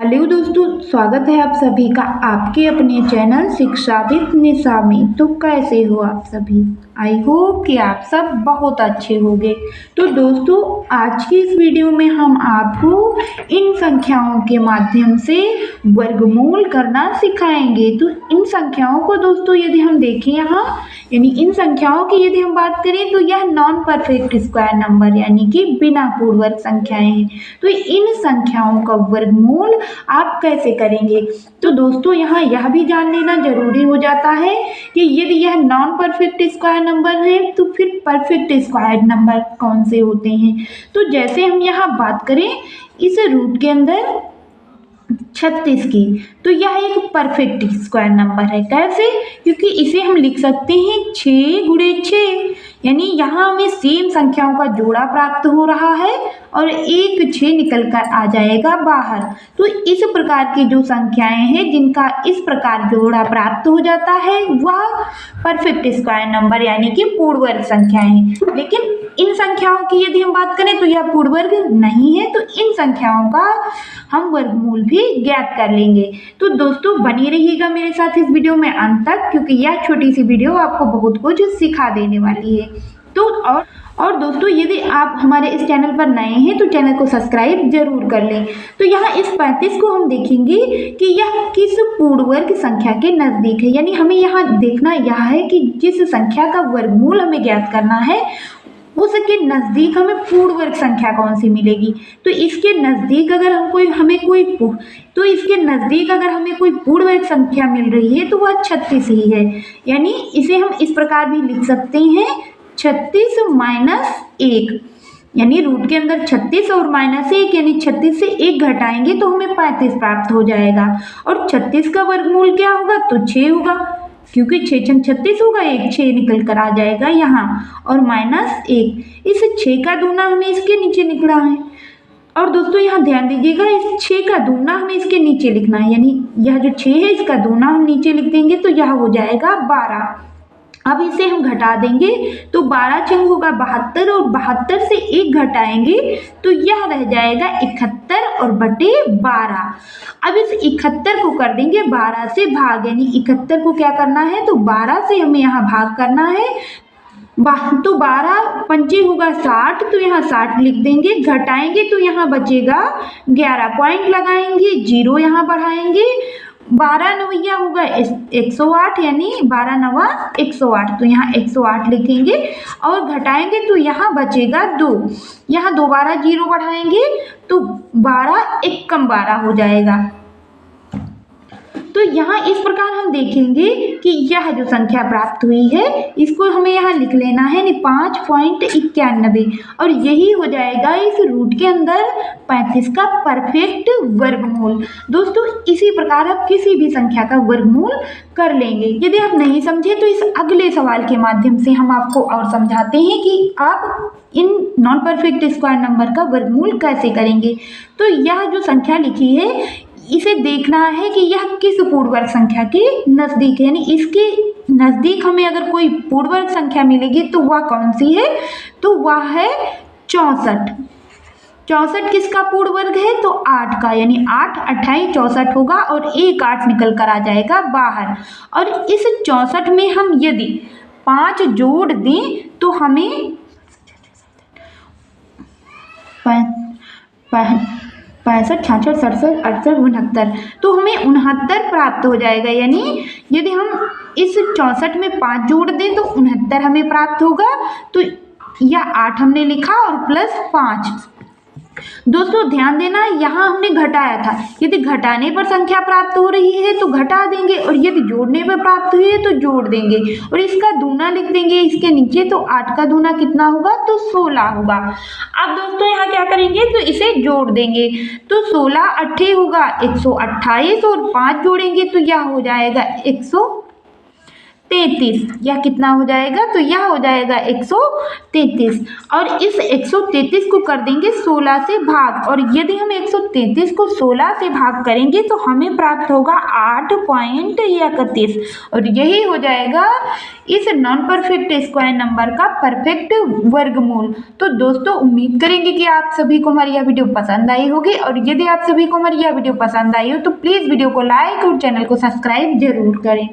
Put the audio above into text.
Hello दोस्तों, स्वागत है आप सभी का आपके अपने चैनल शिक्षा विद निशा में। तो कैसे हो आप सभी? आई होप कि आप सब बहुत अच्छे होंगे। तो दोस्तों, आज की इस वीडियो में हम आपको इन संख्याओं के माध्यम से वर्गमूल करना सिखाएंगे। तो इन संख्याओं को दोस्तों यदि हम देखें यहाँ, यानी इन संख्याओं की यदि हम बात करें तो यह नॉन परफेक्ट स्क्वायर नंबर यानी कि बिना पूर्णवर्ग संख्याएं हैं। तो इन संख्याओं का वर्गमूल आप कैसे करेंगे? तो दोस्तों यहाँ यह भी जान लेना जरूरी हो जाता है कि यदि यह नॉन परफेक्ट स्क्वायर नंबर है तो फिर परफेक्ट स्क्वायर नंबर कौन से होते हैं। तो जैसे हम यहाँ बात करें इस रूट के अंदर 36 की, तो यह एक परफेक्ट स्क्वायर नंबर है। कैसे? क्योंकि इसे हम लिख सकते हैं 6 गुणे 6, यानी यहाँ हमें सेम संख्याओं का जोड़ा प्राप्त हो रहा है और एक 6 निकल कर आ जाएगा बाहर। तो इस प्रकार की जो संख्याएं हैं जिनका इस प्रकार जोड़ा प्राप्त हो जाता है वह परफेक्ट स्क्वायर नंबर यानी कि पूर्णवर्ग संख्याएं हैं। लेकिन इन संख्याओं की यदि हम बात करें तो यह पूर्णवर्ग नहीं है, तो इन संख्याओं का हम वर्गमूल भी ज्ञात कर लेंगे। तो दोस्तों बने रहिएगा मेरे साथ इस वीडियो में अंत तक, क्योंकि यह छोटी सी वीडियो आपको बहुत कुछ सिखा देने वाली है। तो और दोस्तों यदि आप हमारे इस चैनल पर नए हैं तो चैनल को सब्सक्राइब जरूर कर लें। तो यहाँ इस 35 को हम देखेंगे कि यह किस पूर्णवर्ग संख्या के नज़दीक है, यानी हमें यहाँ देखना यह है कि जिस संख्या का वर्गमूल हमें ज्ञात करना है उसके नज़दीक हमें पूर्णवर्ग संख्या कौन सी मिलेगी। तो इसके नज़दीक अगर हमें कोई पूर्णवर्ग संख्या मिल रही है तो वह 36 ही है। यानी इसे हम इस प्रकार भी लिख सकते हैं 36 माइनस 1, यानी रूट के अंदर 36 और -1, यानी 36 से 1 घटाएंगे तो हमें 35 प्राप्त हो जाएगा। और 36 का वर्गमूल क्या होगा? तो 6 होगा, क्योंकि 6 छन 36 होगा, एक 6 निकल कर आ जाएगा यहाँ, और -1, इस 6 का दूना हमें इसके नीचे निकला है। और दोस्तों यहाँ ध्यान दीजिएगा, इस 6 का दूना हमें इसके नीचे लिखना है, यानी यह जो 6 है इसका दूना हम नीचे लिख देंगे तो यह हो जाएगा 12। अब इसे हम घटा देंगे तो 12 छंग होगा 72, और 72 से 1 घटाएंगे तो यह रह जाएगा 71 और बटे 12। अब इस 71 को कर देंगे 12 से भाग, यानी 71 को क्या करना है तो 12 से हमें यहाँ भाग करना है। तो 12 पंचे होगा 60, तो यहाँ 60 लिख देंगे। घटाएंगे तो यहाँ बचेगा 11, पॉइंट लगाएंगे, 0 यहाँ बढ़ाएंगे, 12 नवैया होगा 108, यानी 12 नवा 108, तो यहाँ 108 लिखेंगे और घटाएंगे तो यहाँ बचेगा 2, यहाँ दोबारा 0 बढ़ाएंगे तो 12 एकम 12 हो जाएगा। तो यहाँ इस प्रकार हम देखेंगे कि यह जो संख्या प्राप्त हुई है इसको हमें यहाँ लिख लेना है 5.91, और यही हो जाएगा इस रूट के अंदर 35 का परफेक्ट वर्गमूल। दोस्तों इसी प्रकार आप किसी भी संख्या का वर्गमूल कर लेंगे। यदि आप नहीं समझे तो इस अगले सवाल के माध्यम से हम आपको और समझाते हैं कि आप in non perfect square number का वर्गमूल कैसे करेंगे। तो यह जो संख्या लिखी है इसे देखना है कि यह किस पूर्णवर्ग संख्या के नज़दीक है, यानी इसके नज़दीक हमें अगर कोई पूर्णवर्ग संख्या मिलेगी तो वह कौन सी है? तो वह है 64। 64 किसका पूर्णवर्ग है? तो 8 का, यानी 8 28 64 होगा और एक 8 निकल कर आ जाएगा बाहर। और इस 64 में हम यदि 5 जोड़ दें तो हमें 65 66 67 68 69, तो हमें 69 प्राप्त हो जाएगा। यानी यदि हम इस 64 में 5 जोड़ दें तो 69 हमें प्राप्त होगा। तो यह 8 हमने लिखा और प्लस 5। दोस्तों ध्यान देना, यहाँ हमने घटाया था, यदि घटाने पर संख्या प्राप्त हो रही है तो घटा देंगे, और यदि जोड़ने पर प्राप्त हुई है तो जोड़ देंगे, और इसका दूना लिख देंगे इसके नीचे। तो 8 का दूना कितना होगा? तो 16 होगा। अब दोस्तों यहाँ क्या करेंगे तो इसे जोड़ देंगे, तो 16 8 होगा 128, और 5 जोड़ेंगे तो यह हो जाएगा 133। यह कितना हो जाएगा, तो यह हो जाएगा 133। और इस 133 को कर देंगे 16 से भाग, और यदि हम 133 को 16 से भाग करेंगे तो हमें प्राप्त होगा 8.31, और यही हो जाएगा इस नॉन परफेक्ट स्क्वायर नंबर का परफेक्ट वर्गमूल। तो दोस्तों उम्मीद करेंगे कि आप सभी को हमारी यह वीडियो पसंद आई होगी, और यदि आप सभी को हमारी यह वीडियो पसंद आई हो तो प्लीज़ वीडियो को लाइक और चैनल को सब्सक्राइब जरूर करें।